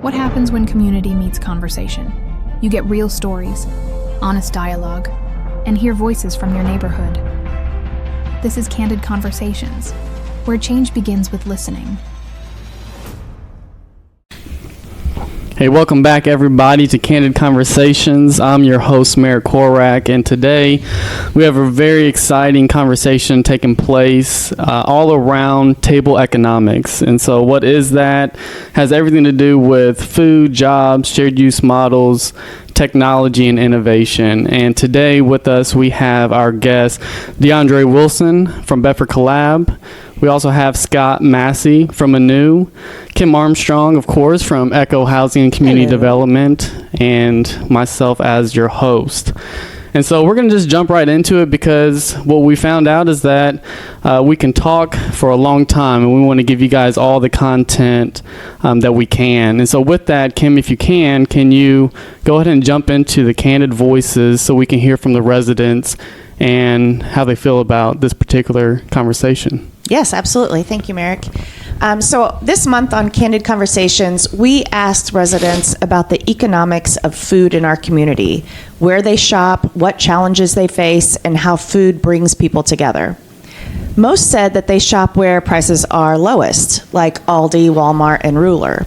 What happens when community meets conversation? You get real stories, honest dialogue, and hear voices from your neighborhood. This is CANdid Conversations, where change begins with listening. Hey, welcome back everybody to CANdid Conversations. I'm your host, Merrick Korach, and today we have a very exciting conversation taking place all around table economics. And so what is that? Has everything to do with food, jobs, shared use models, technology, and innovation. And today with us we have our guest, DeAndre Wilson from Bedford Collab. We also have Scott Massey from Anu, Kim Armstrong, of course, from Echo Housing and Community Development, and myself as your host. And so we're going to just jump right into it because what we found out is that we can talk for a long time, and we want to give you guys all the content that we can. And so with that, Kim, if you can you go ahead and jump into the candid voices so we can hear from the residents and how they feel about this particular conversation? Yes, absolutely. Thank you, Merrick. So this month on CANdid Conversations, we asked residents about the economics of food in our community, where they shop, what challenges they face, and how food brings people together. Most said that they shop where prices are lowest, like Aldi, Walmart, and Ruler.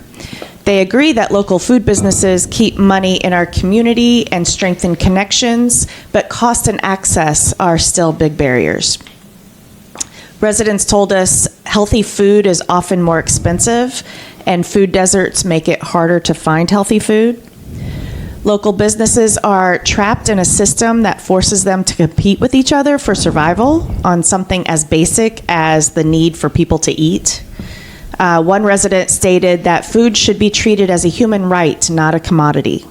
They agree that local food businesses keep money in our community and strengthen connections, but cost and access are still big barriers. Residents told us healthy food is often more expensive, and food deserts make it harder to find healthy food. Local businesses are trapped in a system that forces them to compete with each other for survival on something as basic as the need for people to eat. One resident stated that food should be treated as a human right, not a commodity.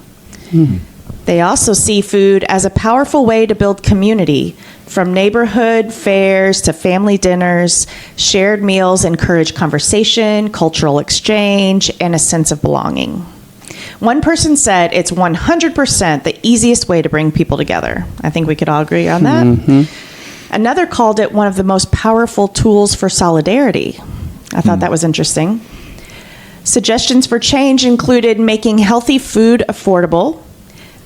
They also see food as a powerful way to build community. From neighborhood fairs to family dinners, shared meals encourage conversation, cultural exchange, and a sense of belonging. One person said it's 100% the easiest way to bring people together. I think we could all agree on that. Mm-hmm. Another called it one of the most powerful tools for solidarity. I thought that was interesting. Suggestions for change included making healthy food affordable,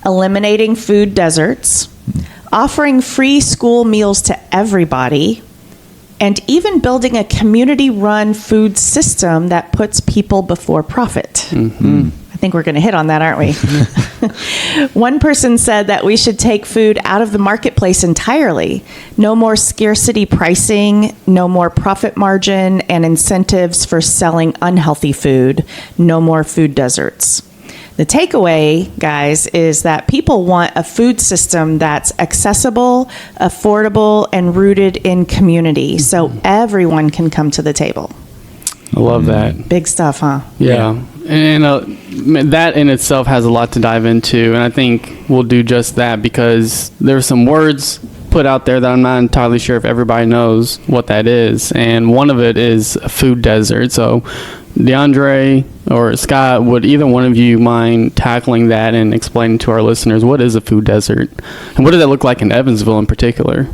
eliminating food deserts, offering free school meals to everybody, and even building a community-run food system that puts people before profit. Mm-hmm. I think we're going to hit on that, aren't we? One person said that we should take food out of the marketplace entirely. No more scarcity pricing, no more profit margin and incentives for selling unhealthy food, no more food deserts. The takeaway, guys, is that people want a food system that's accessible, affordable, and rooted in community, so everyone can come to the table. I love that. Big stuff, huh? Yeah. And that in itself has a lot to dive into, and I think we'll do just that because there's some words put out there that I'm not entirely sure if everybody knows what that is, and one of it is a food desert. So DeAndre or Scott, would either one of you mind tackling that and explaining to our listeners what is a food desert and what does that look like in Evansville in particular?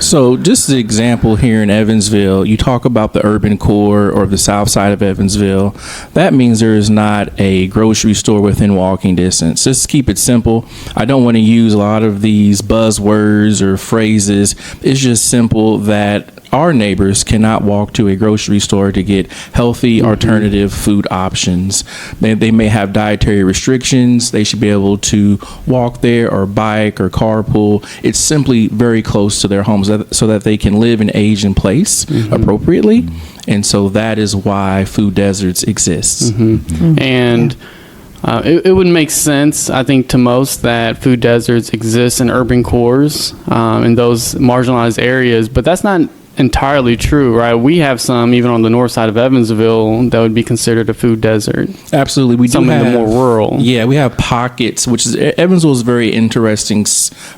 So just an example here in Evansville, you talk about the urban core or the south side of Evansville. That means there is not a grocery store within walking distance. Just keep it simple. I don't want to use a lot of these buzzwords or phrases. It's just simple that our neighbors cannot walk to a grocery store to get healthy alternative food options. They may have dietary restrictions. They should be able to walk there or bike or carpool. It's simply very close to their homes so that they can live and age in place appropriately. And so that is why food deserts exist. And it would make sense, I think, to most that food deserts exist in urban cores, in those marginalized areas, but that's not entirely true, right? We have some even on the north side of Evansville that would be considered a food desert. Absolutely. We some do have the more rural. Yeah, we have pockets, which is Evansville is very interesting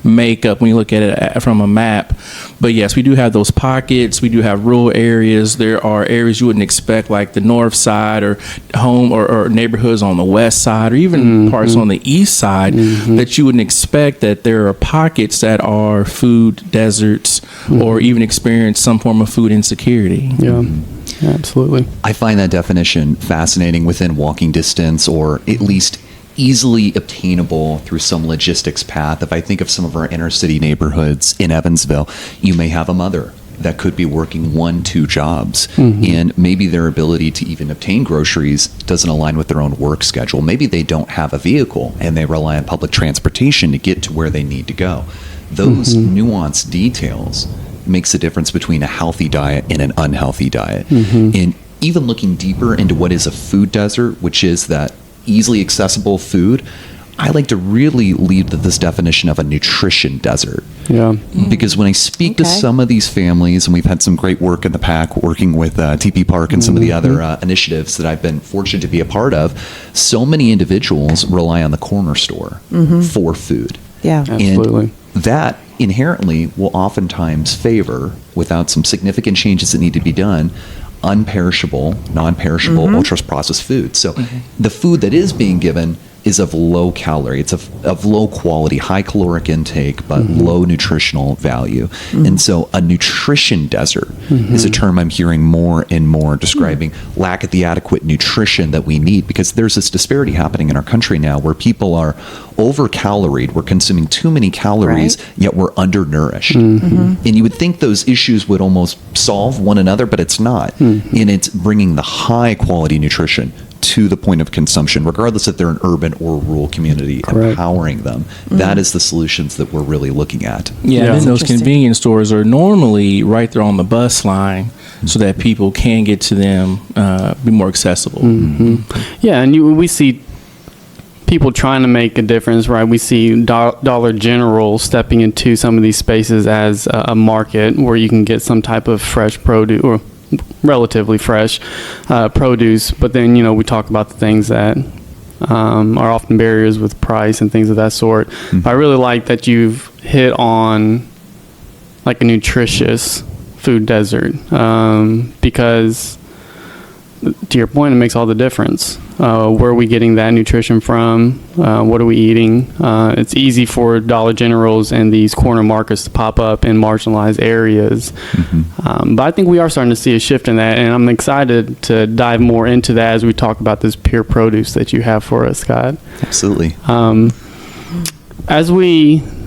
makeup when you look at it from a map. But yes, we do have those pockets. We do have rural areas. There are areas you wouldn't expect, like the north side or home or neighborhoods on the west side or even parts on the east side that you wouldn't expect that there are pockets that are food deserts or even experience some form of food insecurity. Yeah. Absolutely. I find that definition fascinating within walking distance, or at least easily obtainable through some logistics path. If I think of some of our inner city neighborhoods in Evansville, you may have a mother that could be working 1-2 jobs, and maybe their ability to even obtain groceries doesn't align with their own work schedule. Maybe they don't have a vehicle and they rely on public transportation to get to where they need to go. Those nuanced details makes the difference between a healthy diet and an unhealthy diet. And even looking deeper into what is a food desert, which is that easily accessible food, I like to really lead to this definition of a nutrition desert. Yeah. Because when I speak to some of these families, and we've had some great work in the PAC working with TP Park and some of the other initiatives that I've been fortunate to be a part of, so many individuals rely on the corner store for food. Yeah. Absolutely. And that inherently will oftentimes favor, without some significant changes that need to be done, unperishable, non-perishable, ultra-processed food. So the food that is being given is of low calorie, it's of low quality, high caloric intake, but low nutritional value. And so a nutrition desert is a term I'm hearing more and more describing lack of the adequate nutrition that we need, because there's this disparity happening in our country now where people are over-caloried, we're consuming too many calories, yet we're undernourished. And you would think those issues would almost solve one another, but it's not. And it's bringing the high quality nutrition to the point of consumption, regardless if they're an urban or rural community, empowering them. That is the solutions that we're really looking at. Yeah, and then those convenience stores are normally right there on the bus line so that people can get to them, be more accessible. Yeah, and we see people trying to make a difference, right? We see Dollar General stepping into some of these spaces as a market where you can get some type of fresh produce, or relatively fresh produce, but then we talk about the things that are often barriers with price and things of that sort. I really like that you've hit on like a nutritious food desert, because to your point, it makes all the difference. Where are we getting that nutrition from? What are we eating? It's easy for Dollar Generals and these corner markets to pop up in marginalized areas. But I think we are starting to see a shift in that, and I'm excited to dive more into that as we talk about this pure produce that you have for us, Scott. Absolutely.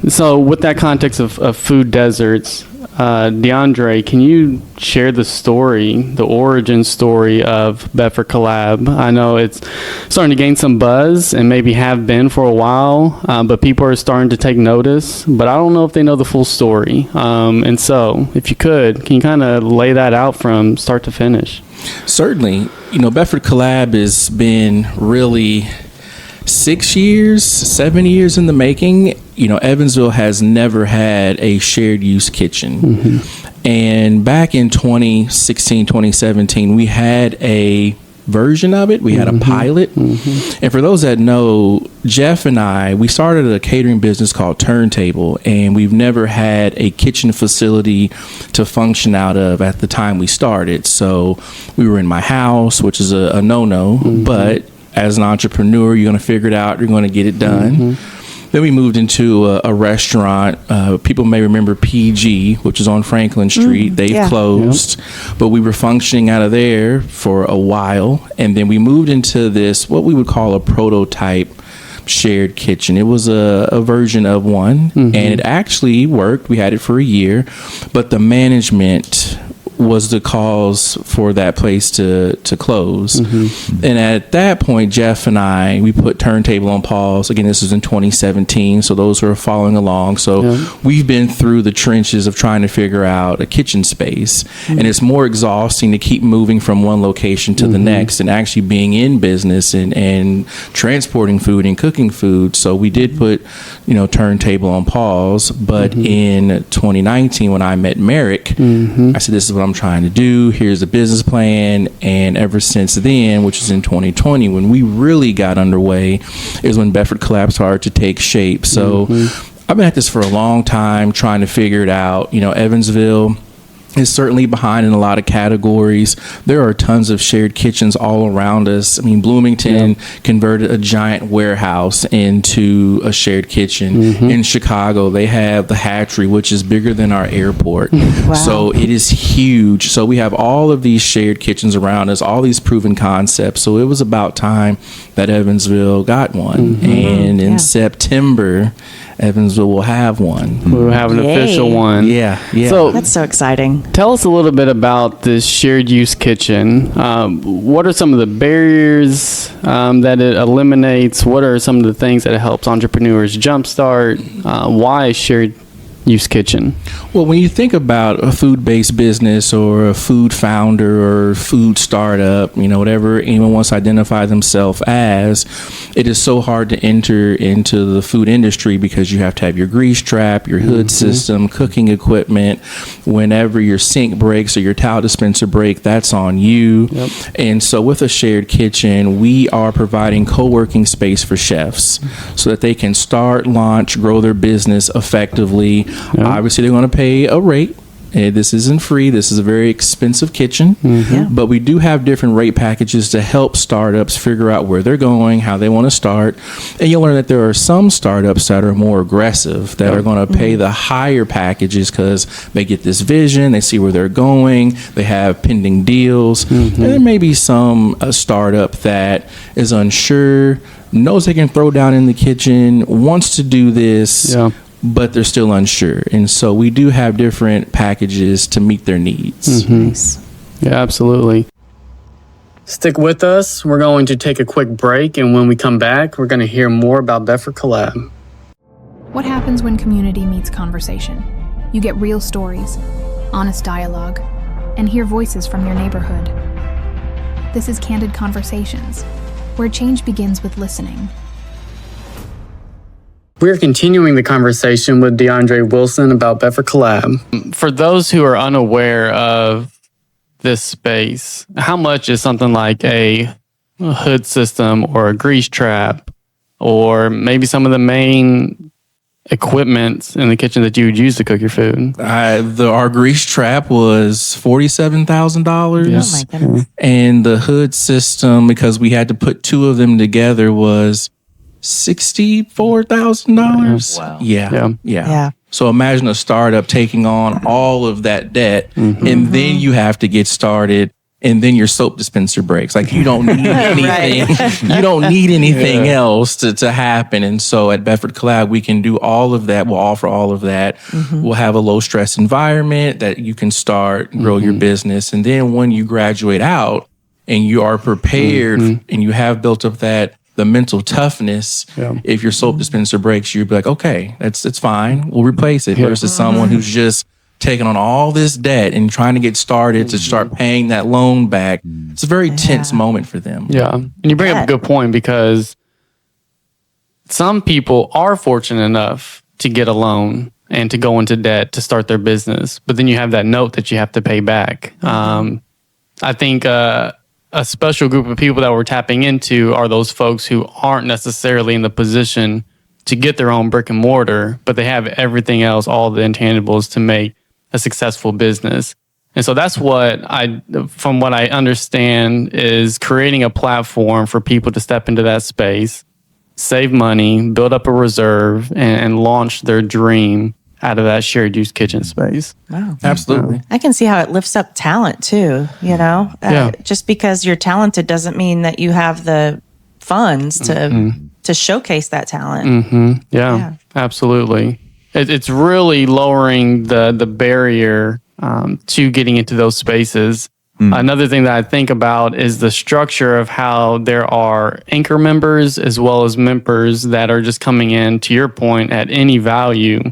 So with that context of food deserts, DeAndre, can you share the origin story of Bedford Collab? I know it's starting to gain some buzz and maybe have been for a while, but people are starting to take notice, but I don't know if they know the full story. And so if you can you kind of lay that out from start to finish? Certainly. Bedford Collab has been really 7 years in the making. Evansville has never had a shared use kitchen. And back in 2016, 2017, we had a version of it. We had a pilot. And for those that know, Jeff and I, we started a catering business called Turntable, and we've never had a kitchen facility to function out of at the time we started. So we were in my house, which is a no-no, but as an entrepreneur, you're going to figure it out. You're going to get it done. Then we moved into a restaurant. People may remember PG, which is on Franklin Street. They've closed, but we were functioning out of there for a while. And then we moved into this, what we would call a prototype shared kitchen. It was a version of one, and it actually worked. We had it for a year, but the management was the cause for that place to close. And at that point, Jeff and I, we put Turntable on pause. Again, this was in 2017, so those who are following along. So we've been through the trenches of trying to figure out a kitchen space. And it's more exhausting to keep moving from one location to the next and actually being in business and transporting food and cooking food. So we did put, Turntable on pause. But in 2019, when I met Merrick, I said, this is what I'm trying to do. Here's a business plan. And ever since then, which is in 2020, when we really got underway, is when Bedford Collab started to take shape. So I've been at this for a long time, trying to figure it out. Evansville is certainly behind in a lot of categories. There are tons of shared kitchens all around us. I mean, Bloomington converted a giant warehouse into a shared kitchen. In Chicago, they have the Hatchery, which is bigger than our airport. Wow. So it is huge. So we have all of these shared kitchens around us, all these proven concepts. So it was about time that Evansville got one. And in September, Evansville will have one. We'll have an Yay. official one. Yeah. So That's so exciting. tell us a little bit about this shared use kitchen. What are some of the barriers that it eliminates? What are some of the things that it helps entrepreneurs jumpstart? Why a shared use kitchen? Well, when you think about a food-based business or a food founder or food startup, whatever anyone wants to identify themselves as, it is so hard to enter into the food industry because you have to have your grease trap, your hood system, cooking equipment. Whenever your sink breaks or your towel dispenser break, that's on you. And so with a shared kitchen, we are providing co-working space for chefs so that they can start, launch, grow their business effectively. Obviously, they're going to pay a rate. This isn't free. This is a very expensive kitchen. But we do have different rate packages to help startups figure out where they're going, how they want to start. And you'll learn that there are some startups that are more aggressive, that are going to pay the higher packages because they get this vision, they see where they're going, they have pending deals. And there may be some startup that is unsure, knows they can throw down in the kitchen, wants to do this, but they're still unsure. And so we do have different packages to meet their needs. Nice. Yeah, absolutely. Stick with us. We're going to take a quick break, and when we come back, we're going to hear more about Bedford Collab. What happens when community meets conversation? You get real stories, honest dialogue, and hear voices from your neighborhood. This is CANdid Conversations, where change begins with listening. We're continuing the conversation with DeAndre Wilson about Bedford Collab. For those who are unaware of this space, how much is something like a hood system or a grease trap, or maybe some of the main equipment in the kitchen that you would use to cook your food? Our grease trap was $47,000. Oh my goodness. And the hood system, because we had to put two of them together, was $64,000. Wow. Yeah. So imagine a startup taking on all of that debt, and then you have to get started, and then your soap dispenser breaks. Like, you don't need anything. You don't need anything else to happen. And so at Bedford Collab, we can do all of that. We'll offer all of that. We'll have a low stress environment that you can start, grow your business. And then when you graduate out and you are prepared and you have built up the mental toughness, if your soap dispenser breaks, you'd be like, okay, it's fine. We'll replace it. Versus someone who's just taking on all this debt and trying to get started to start paying that loan back. It's a very tense moment for them. Yeah. And you bring up a good point, because some people are fortunate enough to get a loan and to go into debt to start their business. But then you have that note that you have to pay back. I think a special group of people that we're tapping into are those folks who aren't necessarily in the position to get their own brick and mortar, but they have everything else, all the intangibles to make a successful business. And so that's what from what I understand, is creating a platform for people to step into that space, save money, build up a reserve, and launch their dream out of that shared use kitchen space. Wow. Absolutely. I can see how it lifts up talent too, just because you're talented doesn't mean that you have the funds to showcase that talent. Yeah, absolutely. It's really lowering the barrier to getting into those spaces. Another thing that I think about is the structure of how there are anchor members as well as members that are just coming in, to your point, at any value.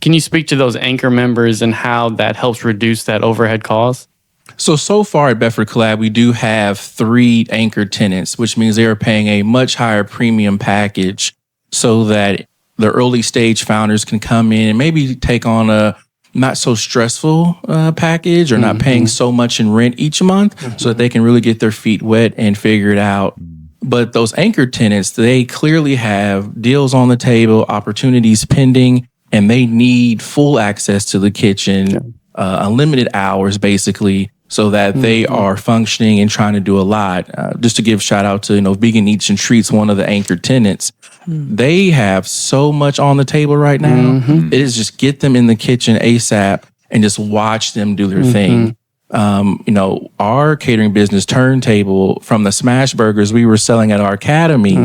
Can you speak to those anchor members and how that helps reduce that overhead cost? So far at Bedford Collab, we do have 3 anchor tenants, which means they are paying a much higher premium package so that the early stage founders can come in and maybe take on a not so stressful package, or not paying so much in rent each month, so that they can really get their feet wet and figure it out. But those anchor tenants, they clearly have deals on the table, opportunities pending, and they need full access to the kitchen unlimited hours, basically, so that they are functioning and trying to do a lot. Just to give shout out to, Vegan Eats and Treats, one of the anchor tenants. They have so much on the table right now. It is just get them in the kitchen ASAP and just watch them do their thing. Our catering business Turntable, from the smash burgers we were selling at our academy,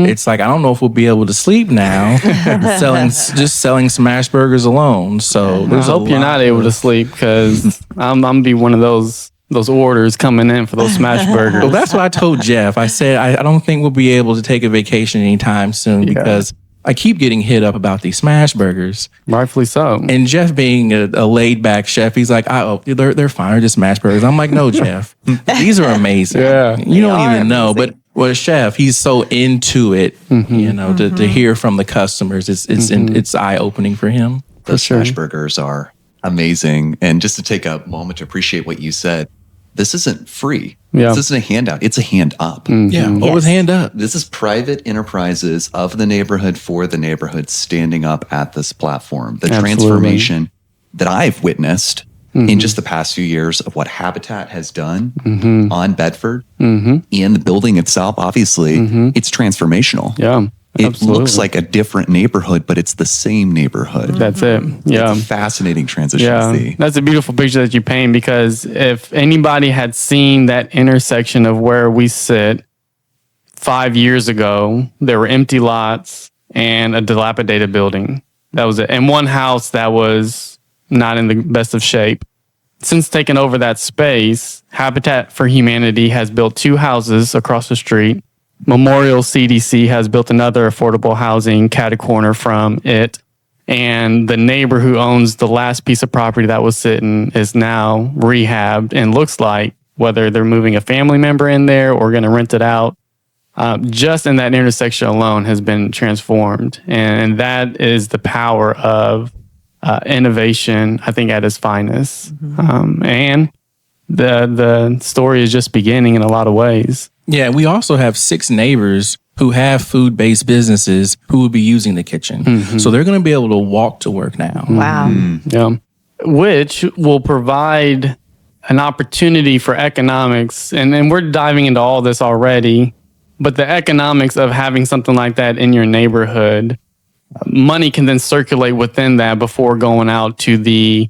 it's like, I don't know if we'll be able to sleep now selling smash burgers alone. So I hope you're not able to sleep, because I'm gonna be one of those orders coming in for those smash burgers. Well, that's what I told Jeff. I said, I don't think we'll be able to take a vacation anytime soon, because I keep getting hit up about these smash burgers. Rightfully so. And Jeff, being a laid back chef, he's like, they're fine. They're just smash burgers. I'm like, no, Jeff, these are amazing. You don't even know. But a chef, he's so into it, to hear from the customers, it's eye opening for him. Those smash burgers are amazing. And just to take a moment to appreciate what you said, this isn't free. This isn't a handout. It's a hand up. Always hand up. This is private enterprises of the neighborhood for the neighborhood standing up at this platform. The transformation that I've witnessed in just the past few years of what Habitat has done on Bedford and the building itself, obviously, it's transformational. It looks like a different neighborhood, but it's the same neighborhood. That's it. It's a fascinating transition to see. That's a beautiful picture that you paint, because if anybody had seen that intersection of where we sit 5 years ago, there were empty lots and a dilapidated building. That was it. And one house that was not in the best of shape. Since taking over that space, Habitat for Humanity has built 2 houses across the street. Memorial CDC has built another affordable housing catty-corner from it. And the neighbor who owns the last piece of property that was sitting is now rehabbed, and looks like, whether they're moving a family member in there or going to rent it out, just in that intersection alone has been transformed. And that is the power of innovation, I think, at its finest. And the story is just beginning in a lot of ways. Yeah, we also have 6 neighbors who have food-based businesses who will be using the kitchen. So they're going to be able to walk to work now. Wow. Which will provide an opportunity for economics. And we're diving into all this already. But the economics of having something like that in your neighborhood, money can then circulate within that before going out to the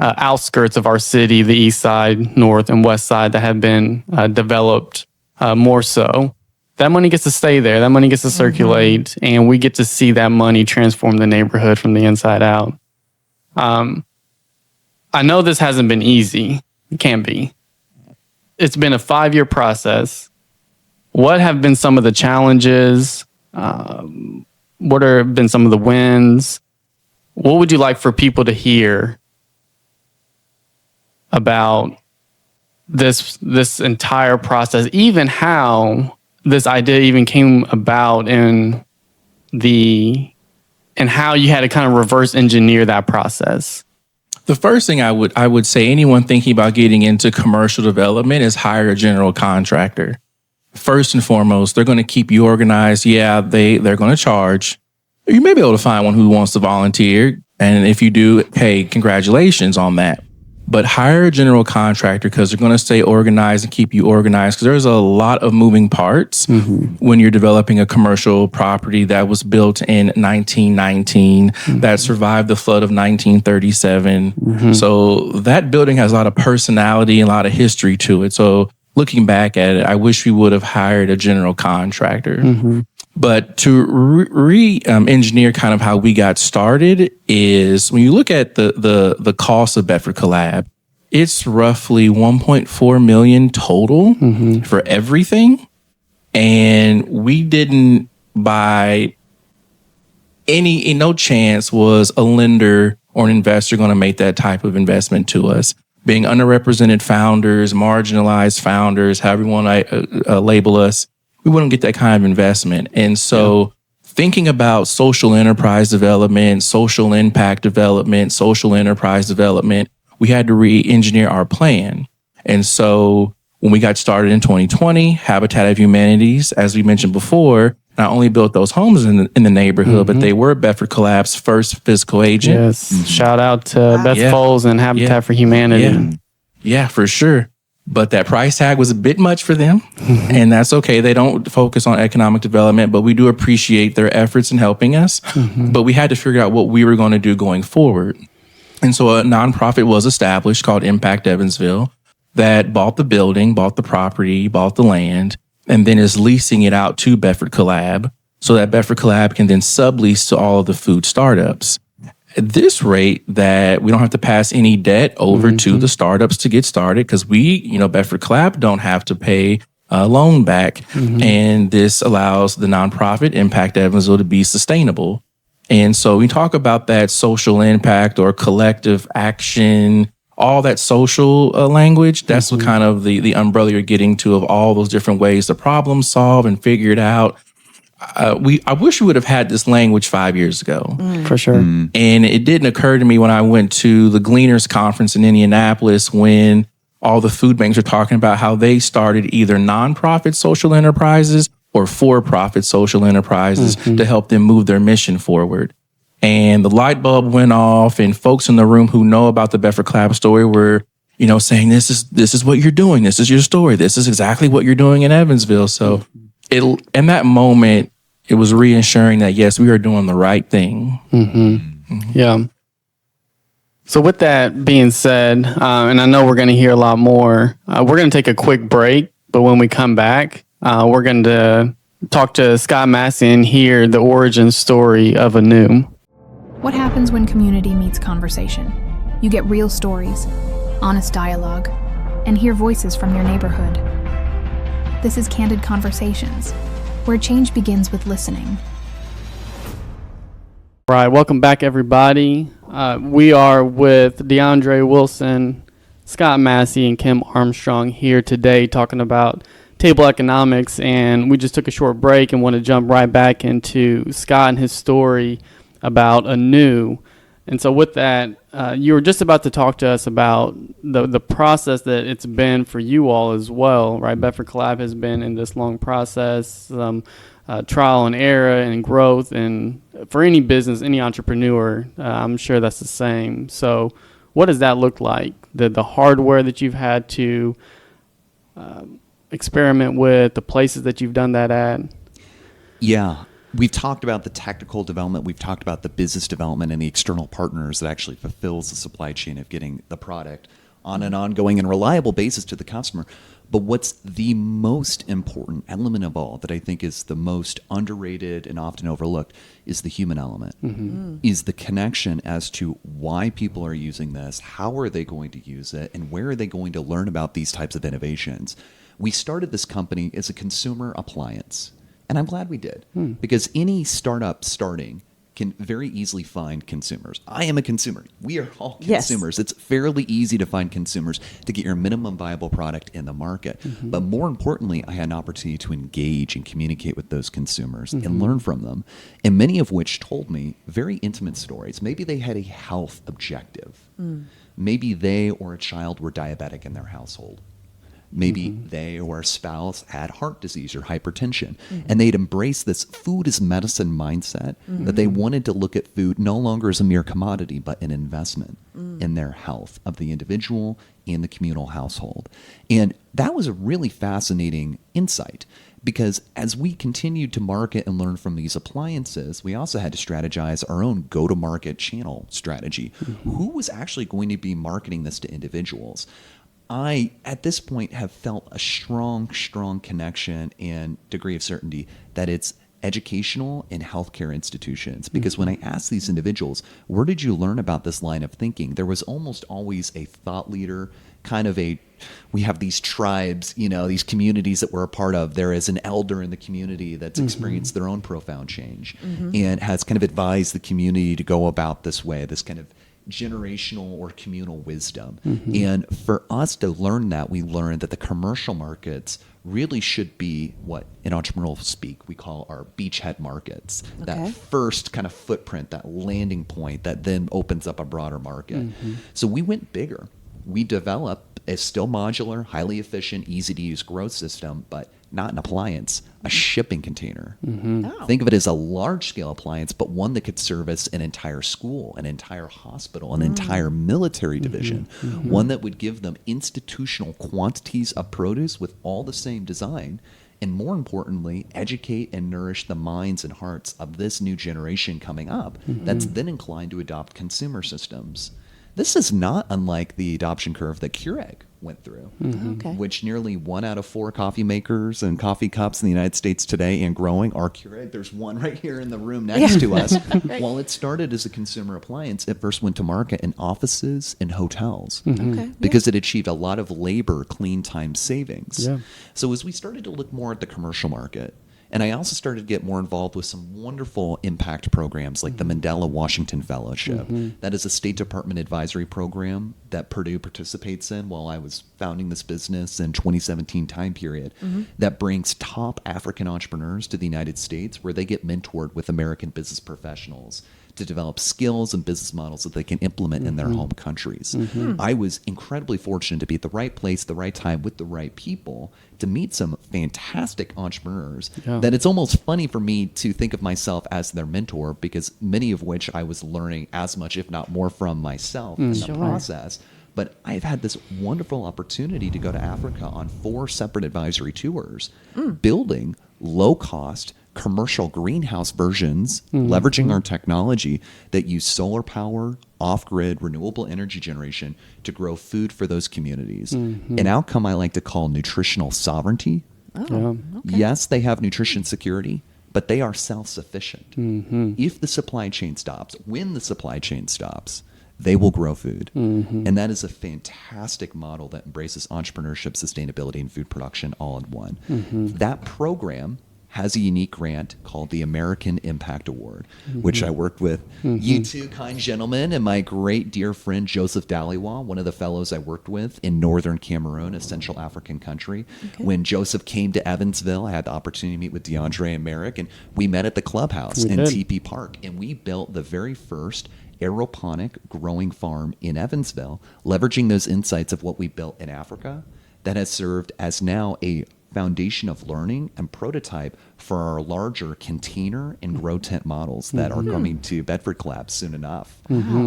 outskirts of our city, the east side, north, and west side, that have been developed more so. That money gets to stay there. That money gets to circulate, and we get to see that money transform the neighborhood from the inside out. I know this hasn't been easy. It can't be. It's been a 5-year process. What have been some of the challenges? What have been some of the wins? What would you like for people to hear about this entire process, even how this idea even came about, and how you had to kind of reverse engineer that process? The first thing I would say, anyone thinking about getting into commercial development, is hire a general contractor. First and foremost, they're going to keep you organized. Yeah, they're going to charge. You may be able to find one who wants to volunteer. And if you do, hey, congratulations on that. But hire a general contractor, because they're going to stay organized and keep you organized, because there's a lot of moving parts when you're developing a commercial property that was built in 1919, that survived the flood of 1937. So that building has a lot of personality and a lot of history to it. So looking back at it, I wish we would have hired a general contractor. But to re-engineer kind of how we got started is, when you look at the cost of Bedford Collab, it's roughly $1.4 million total for everything. And we didn't buy no chance was a lender or an investor going to make that type of investment to us. Being underrepresented founders, marginalized founders, however you want to label us, we wouldn't get that kind of investment. And so thinking about social enterprise development, social impact development, social enterprise development, we had to re-engineer our plan. And so when we got started in 2020, Habitat of Humanities, as we mentioned before, not only built those homes in the neighborhood, but they were Bedford Collab's first physical agent. Yes. Shout out to Beth Yeah. Foles and Habitat for Humanity. Yeah. Yeah, for sure. But that price tag was a bit much for them, and that's okay. They don't focus on economic development, but we do appreciate their efforts in helping us. But we had to figure out what we were going to do going forward. And so a nonprofit was established called Impact Evansville that bought the building, bought the property, bought the land, and then is leasing it out to Bedford Collab so that Bedford Collab can then sublease to all of the food startups. At this rate that we don't have to pass any debt over to the startups to get started because Bedford Collab don't have to pay a loan back. And this allows the nonprofit Impact Evansville to be sustainable. And so we talk about that social impact or collective action, all that social language. That's what kind of the umbrella you're getting to of all those different ways to problem solve and figure it out. I wish we would have had this language 5 years ago. For sure. And it didn't occur to me when I went to the Gleaners Conference in Indianapolis when all the food banks were talking about how they started either nonprofit social enterprises or for-profit social enterprises to help them move their mission forward. And the light bulb went off, and folks in the room who know about the Bedford Collab story were, saying, this is what you're doing. This is your story. This is exactly what you're doing in Evansville. So in that moment, it was reassuring that, yes, we are doing the right thing. Yeah. So with that being said, and I know we're going to hear a lot more, we're going to take a quick break. But when we come back, we're going to talk to Scott Massey and hear the origin story of Anew. What happens when community meets conversation? You get real stories, honest dialogue, and hear voices from your neighborhood. This is CANdid Conversations, where change begins with listening. All right, welcome back, everybody. We are with DeAndre Wilson, Scott Massey, and Kim Armstrong here today talking about table economics, and we just took a short break and want to jump right back into Scott and his story about Anew. And so with that, you were just about to talk to us about the process that it's been for you all as well, right? Bedford Collab has been in this long process, trial and error and growth. And for any business, any entrepreneur, I'm sure that's the same. So what does that look like? The hardware that you've had to experiment with, the places that you've done that at? Yeah. We've talked about the technical development. We've talked about the business development and the external partners that actually fulfills the supply chain of getting the product on an ongoing and reliable basis to the customer. But what's the most important element of all that I think is the most underrated and often overlooked is the human element, is the connection as to why people are using this, how are they going to use it, and where are they going to learn about these types of innovations. We started this company as a consumer appliance. And I'm glad we did, because any startup starting can very easily find consumers. I am a consumer. We are all consumers. Yes. It's fairly easy to find consumers to get your minimum viable product in the market. But more importantly, I had an opportunity to engage and communicate with those consumers and learn from them, and many of which told me very intimate stories. Maybe they had a health objective. Maybe they or a child were diabetic in their household. Maybe they or a spouse had heart disease or hypertension, and they'd embraced this food is medicine mindset that they wanted to look at food no longer as a mere commodity, but an investment in their health of the individual and the communal household. And that was a really fascinating insight, because as we continued to market and learn from these appliances, we also had to strategize our own go-to-market channel strategy. Who was actually going to be marketing this to individuals? I, at this point, have felt a strong connection and degree of certainty that it's educational and healthcare institutions. Because when I asked these individuals, where did you learn about this line of thinking? There was almost always a thought leader, we have these tribes, these communities that we're a part of. There is an elder in the community that's experienced their own profound change and has kind of advised the community to go about this way, this kind of generational or communal wisdom. And for us to learn that, we learned that the commercial markets really should be what in entrepreneurial speak we call our beachhead markets. That first kind of footprint, that landing point that then opens up a broader market. So we went bigger. We developed a still modular, highly efficient, easy to use growth system, but not an appliance, a shipping container. Oh. Think of it as a large-scale appliance, but one that could service an entire school, an entire hospital, an entire military division, one that would give them institutional quantities of produce with all the same design, and more importantly, educate and nourish the minds and hearts of this new generation coming up that's then inclined to adopt consumer systems. This is not unlike the adoption curve that Keurig went through, Okay. which nearly 1 out of 4 coffee makers and coffee cups in the United States today and growing are Keurig. There's one right here in the room next to us. While it started as a consumer appliance, it first went to market in offices and hotels Okay. because it achieved a lot of labor clean time savings. Yeah. So as we started to look more at the commercial market, and I also started to get more involved with some wonderful impact programs like the Mandela Washington Fellowship. That is a State Department advisory program that Purdue participates in while I was founding this business in 2017 time period that brings top African entrepreneurs to the United States where they get mentored with American business professionals to develop skills and business models that they can implement in their home countries. I was incredibly fortunate to be at the right place, the right time, with the right people to meet some fantastic entrepreneurs that it's almost funny for me to think of myself as their mentor because many of which I was learning as much, if not more, from myself in the process. But I've had this wonderful opportunity to go to Africa on 4 separate advisory tours, building low-cost commercial greenhouse versions, leveraging our technology that use solar power, off-grid, renewable energy generation to grow food for those communities. An outcome I like to call nutritional sovereignty. Yes, they have nutrition security, but they are self-sufficient. If the supply chain stops, when the supply chain stops, they will grow food. And that is a fantastic model that embraces entrepreneurship, sustainability, and food production all in one. That program has a unique grant called the American Impact Award, which I worked with you two kind gentlemen and my great dear friend Joseph Daliwa, one of the fellows I worked with in northern Cameroon, a Central African country. When Joseph came to Evansville, I had the opportunity to meet with DeAndre and Merrick, and we met at the clubhouse in TP Park, and we built the very first aeroponic growing farm in Evansville, leveraging those insights of what we built in Africa that has served as now a foundation of learning and prototype for our larger container and grow tent models that are coming to Bedford Collab soon enough.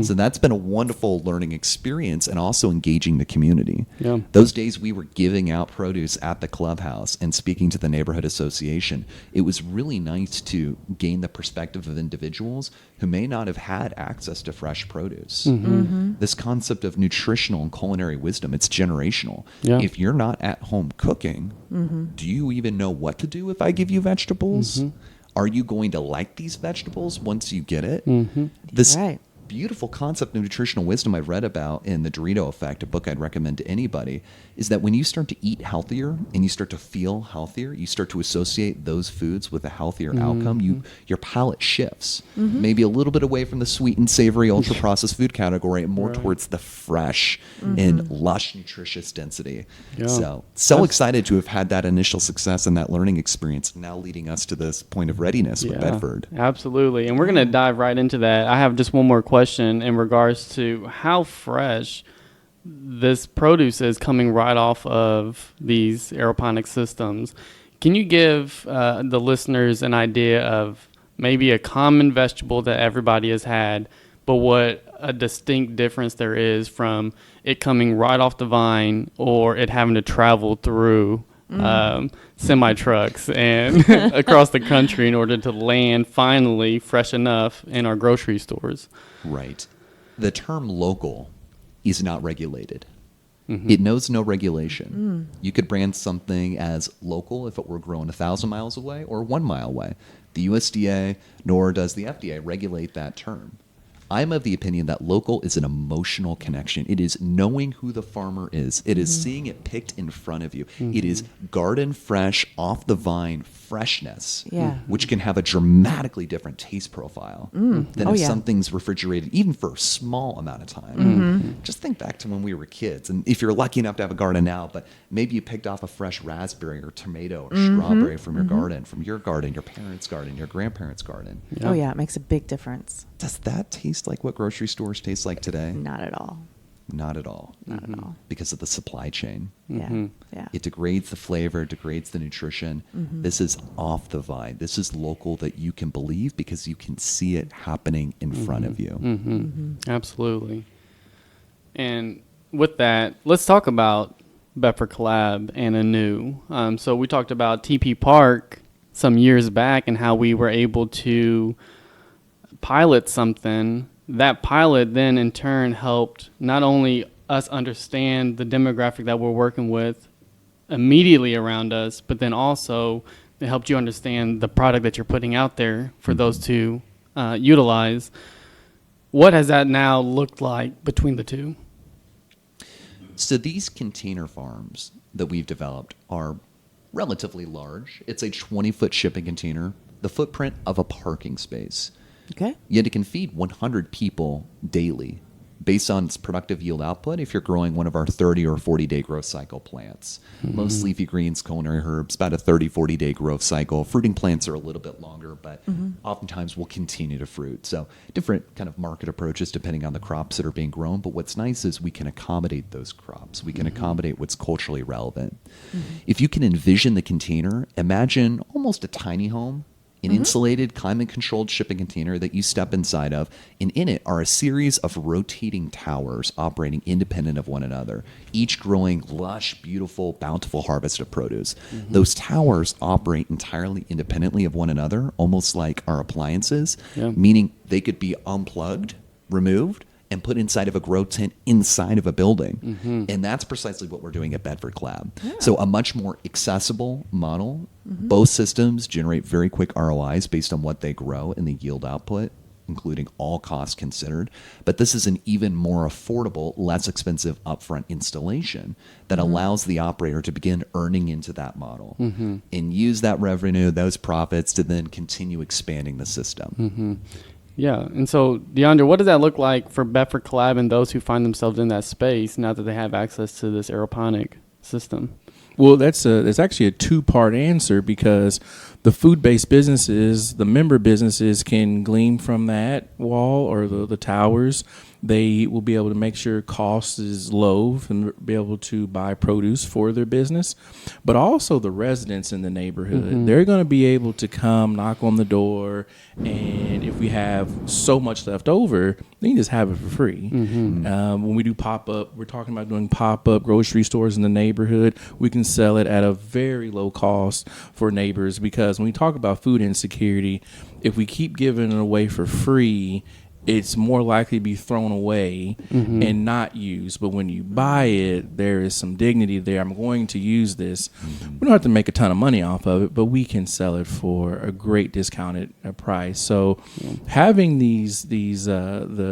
So that's been a wonderful learning experience and also engaging the community. Those days we were giving out produce at the clubhouse and speaking to the neighborhood association. It was really nice to gain the perspective of individuals who may not have had access to fresh produce. This concept of nutritional and culinary wisdom, it's generational. If you're not at home cooking, do you even know what to do if I give you vegetables? Are you going to like these vegetables once you get it? This beautiful concept of nutritional wisdom I read about in The Dorito Effect, a book I'd recommend to anybody, is that when you start to eat healthier and you start to feel healthier, you start to associate those foods with a healthier outcome, your palate shifts, maybe a little bit away from the sweet and savory ultra-processed food category and more towards the fresh and lush, nutritious density. So excited to have had that initial success and that learning experience now leading us to this point of readiness with Bedford. Absolutely. And we're going to dive right into that. I have just one more question in regards to how fresh this produce is coming right off of these aeroponic systems. Can you give the listeners an idea of maybe a common vegetable that everybody has had, but what a distinct difference there is from it coming right off the vine or it having to travel through semi trucks and across the country in order to land finally fresh enough in our grocery stores? Right. The term local is not regulated. It knows no regulation. You could brand something as local if it were grown 1,000 miles away or 1 mile away. The USDA, nor does the FDA regulate that term. I'm of the opinion that local is an emotional connection. It is knowing who the farmer is. It is seeing it picked in front of you. It is garden fresh, off the vine freshness, which can have a dramatically different taste profile than if something's refrigerated, even for a small amount of time. Just think back to when we were kids, and if you're lucky enough to have a garden now, but maybe you picked off a fresh raspberry or tomato or strawberry from your garden, your parents' garden, your grandparents' garden. It makes a big difference. Does that taste like what grocery stores taste like today? Not at all. Not at all. Not at all. Because of the supply chain. Yeah. Yeah. It degrades the flavor, degrades the nutrition. This is off the vine. This is local that you can believe because you can see it happening in front of you. Absolutely. And with that, let's talk about Bedford Collab and Anew. So we talked about TP Park some years back and how we were able to pilot something. That pilot then in turn helped not only us understand the demographic that we're working with immediately around us, but then also it helped you understand the product that you're putting out there for those to utilize. What has that now looked like between the two? So these container farms that we've developed are relatively large. It's a 20-foot shipping container, the footprint of a parking space. Okay. Yet it can feed 100 people daily based on its productive yield output if you're growing one of our 30 or 40-day growth cycle plants. Most leafy greens, culinary herbs, about a 30, 40-day growth cycle. Fruiting plants are a little bit longer, but oftentimes will continue to fruit. So different kind of market approaches depending on the crops that are being grown. But what's nice is we can accommodate those crops. We can accommodate what's culturally relevant. If you can envision the container, imagine almost a tiny home, an insulated, climate-controlled shipping container that you step inside of, and in it are a series of rotating towers operating independent of one another, each growing lush, beautiful, bountiful harvest of produce. Those towers operate entirely independently of one another, almost like our appliances, meaning they could be unplugged, removed, and put inside of a grow tent inside of a building. And that's precisely what we're doing at Bedford Collab. So a much more accessible model. Both systems generate very quick ROIs based on what they grow and the yield output, including all costs considered. But this is an even more affordable, less expensive upfront installation that allows the operator to begin earning into that model and use that revenue, those profits, to then continue expanding the system. Yeah, and so DeAndre, what does that look like for Bedford Collab and those who find themselves in that space now that they have access to this aeroponic system? Well, that's actually a two-part answer, because the food-based businesses, the member businesses, can glean from that wall or the towers. They will be able to make sure cost is low and be able to buy produce for their business. But also the residents in the neighborhood, they're going to be able to come knock on the door, and if we have so much left over, they can just have it for free. When we do pop-up, we're talking about doing pop-up grocery stores in the neighborhood. We can sell it at a very low cost for neighbors, because when we talk about food insecurity, if we keep giving it away for free, it's more likely to be thrown away and not used. But when you buy it, there is some dignity there. I'm going to use this. We don't have to make a ton of money off of it, but we can sell it for a great discounted price. So having the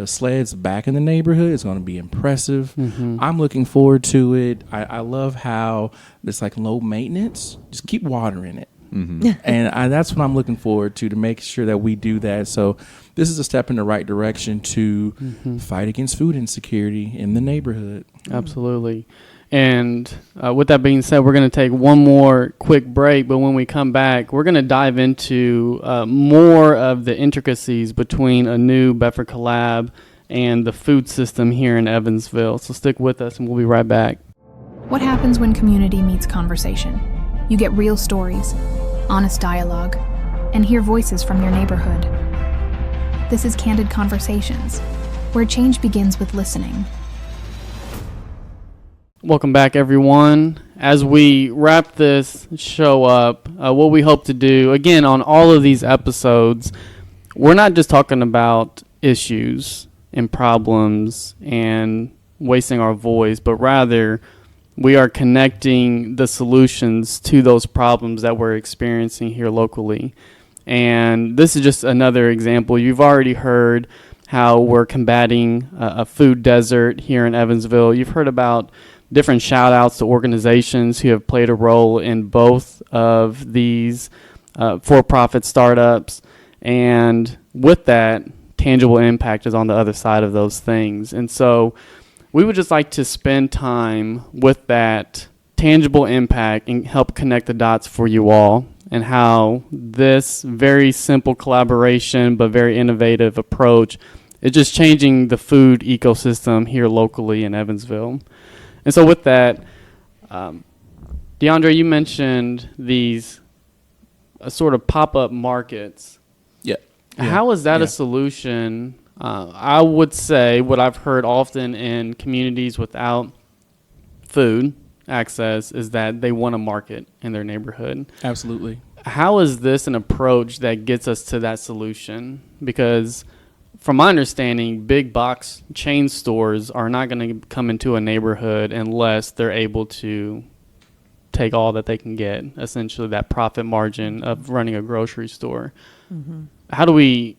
sleds back in the neighborhood is going to be impressive. I'm looking forward to it. I love how it's like low maintenance. Just keep watering it. And that's what I'm looking forward to make sure that we do that. So this is a step in the right direction to fight against food insecurity in the neighborhood. Absolutely. And with that being said, we're going to take one more quick break. But when we come back, we're going to dive into more of the intricacies between Anew, Bedford Collab, and the food system here in Evansville. So stick with us and we'll be right back. What happens when community meets conversation? You get real stories, honest dialogue, and hear voices from your neighborhood. This is CANdid Conversations, where change begins with listening. Welcome back, everyone. As we wrap this show up, what we hope to do, again, on all of these episodes, we're not just talking about issues and problems and wasting our voice, but rather we are connecting the solutions to those problems that we're experiencing here locally. And this is just another example. You've already heard how we're combating a food desert here in Evansville. You've heard about different shout outs to organizations who have played a role in both of these for-profit startups. And with that, tangible impact is on the other side of those things. And so we would just like to spend time with that tangible impact and help connect the dots for you all, and how this very simple collaboration but very innovative approach it's just changing the food ecosystem here locally in Evansville. And so with that, DeAndre, you mentioned these sort of pop-up markets. Yeah. How is that a solution? I would say what I've heard often in communities without food access is that they want a market in their neighborhood. Absolutely. How is this an approach that gets us to that solution? Because from my understanding, big box chain stores are not going to come into a neighborhood unless they're able to take all that they can get, essentially that profit margin of running a grocery store. Mm-hmm. How do we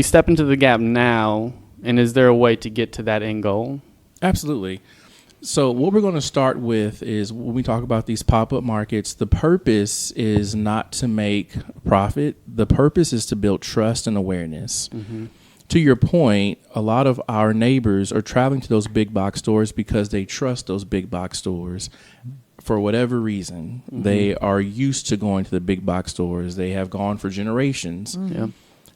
step into the gap now, and is there a way to get to that end goal? Absolutely. So what we're going to start with is when we talk about these pop-up markets, the purpose is not to make profit. The purpose is to build trust and awareness. Mm-hmm. To your point, a lot of our neighbors are traveling to those big box stores because they trust those big box stores for whatever reason. Mm-hmm. They are used to going to the big box stores. They have gone for generations. Mm-hmm. Yeah.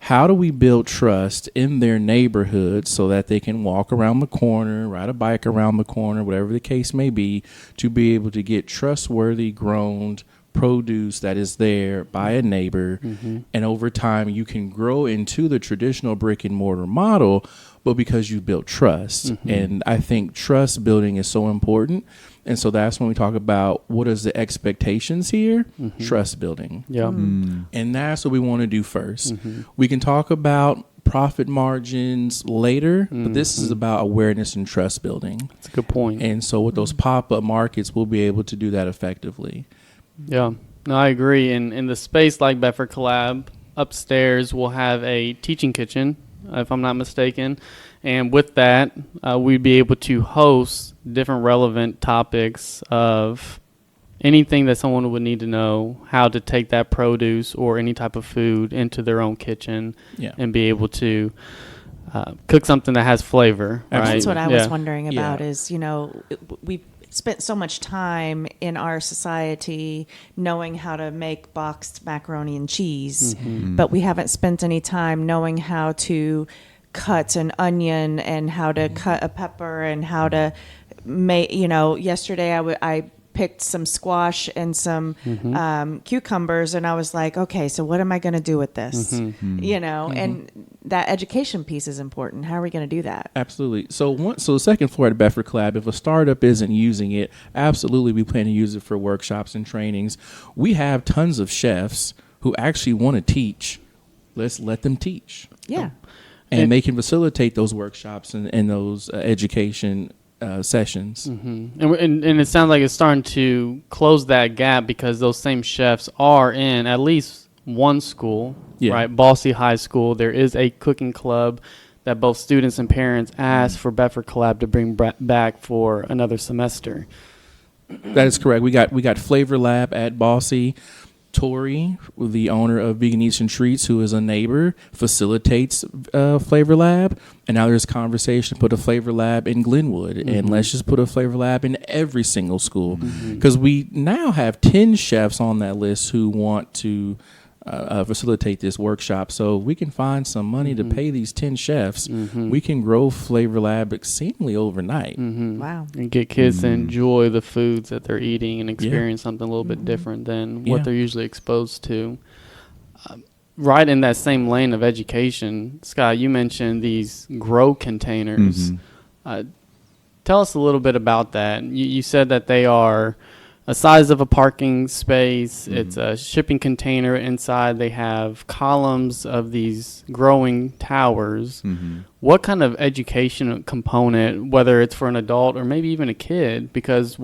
How do we build trust in their neighborhood so that they can walk around the corner, ride a bike around the corner, whatever the case may be, to be able to get trustworthy grown produce that is there by a neighbor? Mm-hmm. And over time, you can grow into the traditional brick and mortar model, but because you built trust. Mm-hmm. And I think trust building is so important. And so that's when we talk about what is the expectations here, mm-hmm. trust building. Yeah. Mm-hmm. And that's what we want to do first. Mm-hmm. We can talk about profit margins later, mm-hmm. but this is about awareness and trust building. That's a good point. And so with those pop-up markets, we'll be able to do that effectively. Yeah, no, I agree. And in the space like Bedford Collab, upstairs we'll have a teaching kitchen, if I'm not mistaken. And with that, we'd be able to host different relevant topics of anything that someone would need to know, how to take that produce or any type of food into their own kitchen and be able to cook something that has flavor. Right? That's what I was wondering about is, we spent so much time in our society knowing how to make boxed macaroni and cheese, mm-hmm. but we haven't spent any time knowing how to cut an onion and how to cut a pepper and how to make, yesterday I picked some squash and some mm-hmm. Cucumbers, and I was like, okay, so what am I going to do with this? Mm-hmm. Mm-hmm. And that education piece is important. How are we going to do that? Absolutely. So the second floor at Bedford Collab, if a startup isn't using it, absolutely we plan to use it for workshops and trainings. We have tons of chefs who actually want to teach. Let's let them teach. Yeah. And they can facilitate those workshops and those education sessions. Mm-hmm. And it sounds like it's starting to close that gap because those same chefs are in at least one school, right? Massey High School. There is a cooking club that both students and parents ask for Bedford Collab to bring back for another semester. That is correct. We got Flavor Lab at Massey. Tori, the owner of Vegan Eats and Treats, who is a neighbor, facilitates Flavor Lab. And now there's conversation to put a Flavor Lab in Glenwood. Mm-hmm. And let's just put a Flavor Lab in every single school. Because we now have 10 chefs on that list who want to facilitate this workshop. So we can find some money to pay these 10 chefs. Mm-hmm. We can grow Flavor Lab seemingly overnight. Mm-hmm. Wow. And get kids to enjoy the foods that they're eating and experience something a little bit different than what they're usually exposed to. Right in that same lane of education, Scott, you mentioned these grow containers. Mm-hmm. Tell us a little bit about that. You said that they are a size of a parking space. Mm-hmm. It's a shipping container. Inside they have columns of these growing towers. Mm-hmm. What kind of education component, whether it's for an adult or maybe even a kid, because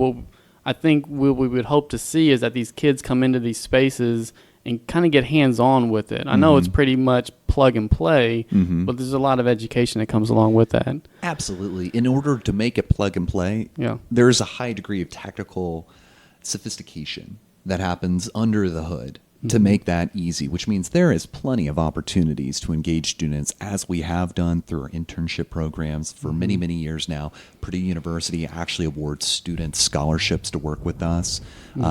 I think what we would hope to see is that these kids come into these spaces and kind of get hands-on with it. I know it's pretty much plug and play, but there's a lot of education that comes along with that. Absolutely. In order to make it plug and play, there's a high degree of technical sophistication that happens under the hood to make that easy, which means there is plenty of opportunities to engage students, as we have done through our internship programs for many, many years now. Purdue University actually awards students scholarships to work with us,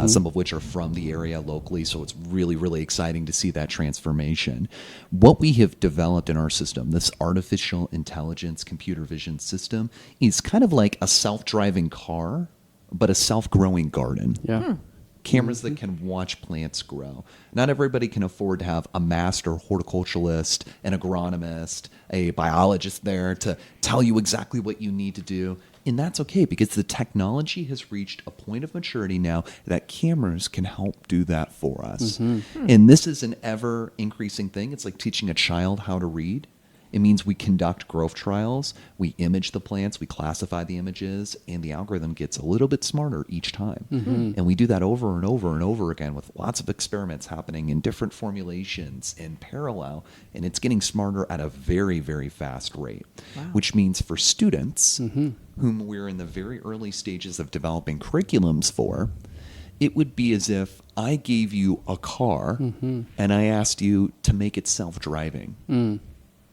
some of which are from the area locally, so it's really, really exciting to see that transformation. What we have developed in our system, this artificial intelligence computer vision system, is kind of like a self-driving car, but a self-growing garden. Yeah. Cameras that can watch plants grow. Not everybody can afford to have a master horticulturalist, an agronomist, a biologist there to tell you exactly what you need to do. And that's okay, because the technology has reached a point of maturity now that cameras can help do that for us. And this is an ever increasing thing. It's like teaching a child how to read. It means we conduct growth trials, we image the plants, we classify the images, and the algorithm gets a little bit smarter each time. And we do that over and over and over again with lots of experiments happening in different formulations in parallel, and it's getting smarter at a very, very fast rate. Which means for students, whom we're in the very early stages of developing curriculums for, it would be as if I gave you a car and I asked you to make it self-driving.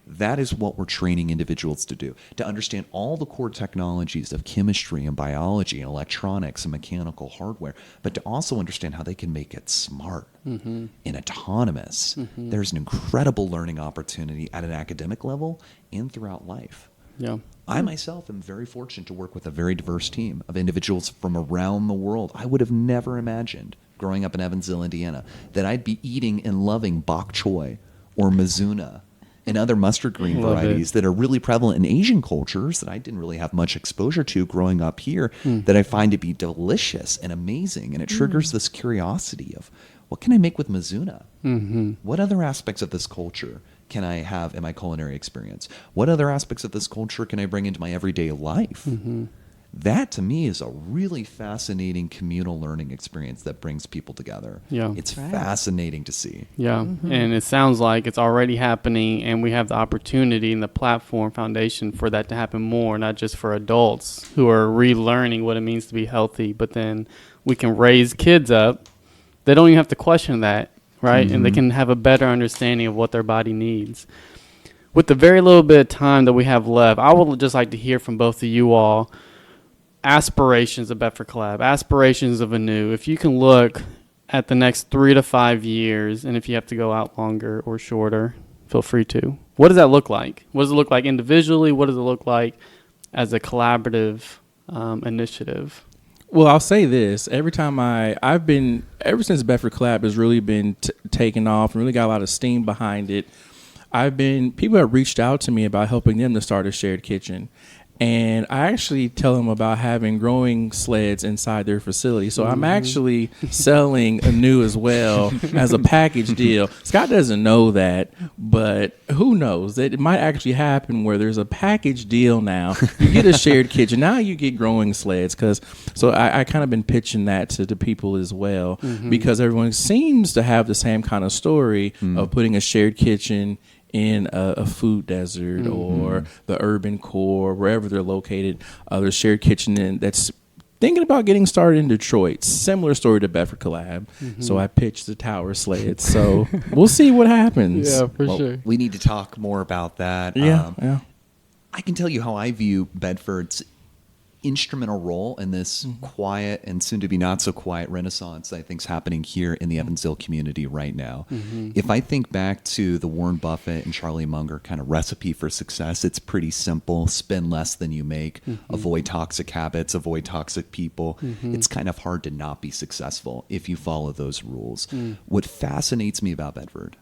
That is what we're training individuals to do, to understand all the core technologies of chemistry and biology and electronics and mechanical hardware, but to also understand how they can make it smart and autonomous. There's an incredible learning opportunity at an academic level and throughout life. Yeah. I myself am very fortunate to work with a very diverse team of individuals from around the world. I would have never imagined, growing up in Evansville, Indiana, that I'd be eating and loving bok choy or mizuna and other mustard green varieties that are really prevalent in Asian cultures that I didn't really have much exposure to growing up here, that I find to be delicious and amazing. And it triggers this curiosity of, what can I make with mizuna? What other aspects of this culture can I have in my culinary experience? What other aspects of this culture can I bring into my everyday life? That, to me, is a really fascinating communal learning experience that brings people together. Yeah. It's fascinating to see. Yeah, and it sounds like it's already happening, and we have the opportunity and the platform foundation for that to happen more, not just for adults who are relearning what it means to be healthy, but then we can raise kids up. They don't even have to question that, right? And they can have a better understanding of what their body needs. With the very little bit of time that we have left, I would just like to hear from both of you all aspirations of Bedford Collab, aspirations of Anew. If you can look at the next 3 to 5 years, and if you have to go out longer or shorter, feel free to. What does that look like? What does it look like individually? What does it look like as a collaborative initiative? Well, I'll say this. Ever since Bedford Collab has really been taken off and really got a lot of steam behind it, people have reached out to me about helping them to start a shared kitchen. And I actually tell them about having growing sleds inside their facility. So I'm actually selling Anew as well as a package deal. Scott doesn't know that, but who knows? That it might actually happen where there's a package deal now. You get a shared kitchen. Now you get growing sleds. So I kind of been pitching that to the people as well, because everyone seems to have the same kind of story of putting a shared kitchen in a food desert or the urban core, wherever they're located. There's a shared kitchen that's thinking about getting started in Detroit. Similar story to Bedford Collab. So I pitched the tower sleds. So we'll see what happens. Yeah, for sure. We need to talk more about that. Yeah. I can tell you how I view Bedford's instrumental role in this quiet and soon to be not so quiet renaissance I think is happening here in the Evansville community right now. If I think back to the Warren Buffett and Charlie Munger kind of recipe for success, it's pretty simple. Spend less than you make, avoid toxic habits, avoid toxic people. It's kind of hard to not be successful if you follow those rules. What fascinates me about Bedford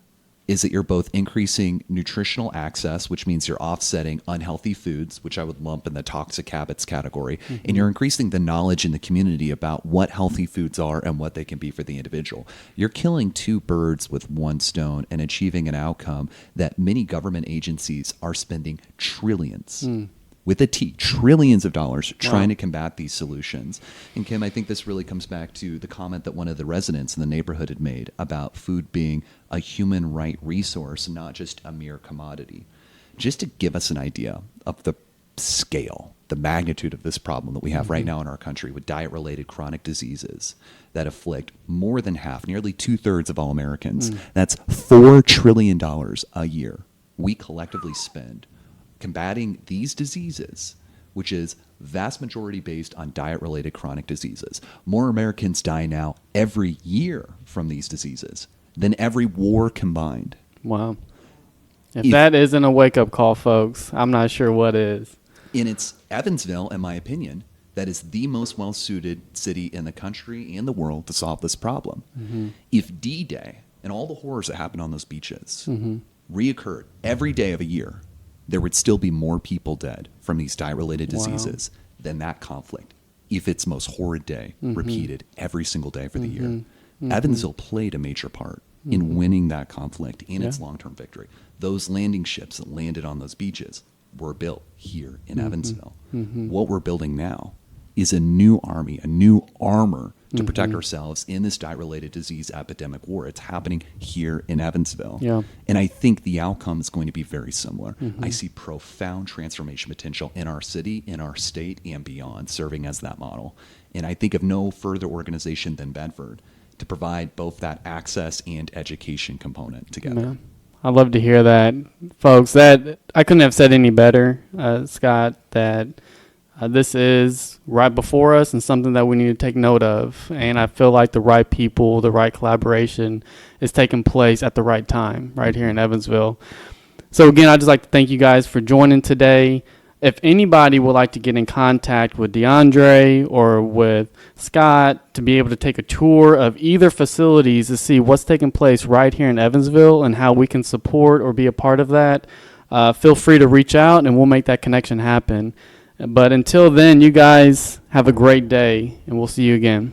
is that you're both increasing nutritional access, which means you're offsetting unhealthy foods, which I would lump in the toxic habits category, and you're increasing the knowledge in the community about what healthy foods are and what they can be for the individual. You're killing 2 birds with 1 stone and achieving an outcome that many government agencies are spending trillions with a T, trillions of dollars trying to combat these solutions. And Kim, I think this really comes back to the comment that one of the residents in the neighborhood had made about food being a human right resource, not just a mere commodity. Just to give us an idea of the scale, the magnitude of this problem that we have right now in our country with diet-related chronic diseases that afflict more than half, nearly 2/3 of all Americans. That's $4 trillion a year we collectively spend combating these diseases, which is vast majority based on diet-related chronic diseases. More Americans die now every year from these diseases than every war combined. Wow. If that isn't a wake-up call, folks, I'm not sure what is. And it's Evansville, in my opinion, that is the most well-suited city in the country and the world to solve this problem. If D-Day and all the horrors that happened on those beaches reoccurred every day of a year, there would still be more people dead from these diet-related diseases than that conflict if its most horrid day repeated every single day for the year. Evansville played a major part in winning that conflict and its long-term victory. Those landing ships that landed on those beaches were built here in Evansville. What we're building now is a new army, a new armor to protect ourselves in this diet-related disease epidemic war. It's happening here in Evansville. And I think the outcome is going to be very similar. I see profound transformation potential in our city, in our state, and beyond, serving as that model. And I think of no further organization than Bedford to provide both that access and education component together. I'd love to hear that, folks. That I couldn't have said any better, Scott, that this is right before us and something that we need to take note of. And I feel like the right people, the right collaboration is taking place at the right time right here in Evansville. So again, I'd just like to thank you guys for joining today. If anybody would like to get in contact with DeAndre or with Scott to be able to take a tour of either facilities to see what's taking place right here in Evansville and how we can support or be a part of that, feel free to reach out and we'll make that connection happen. But until then, you guys have a great day and we'll see you again.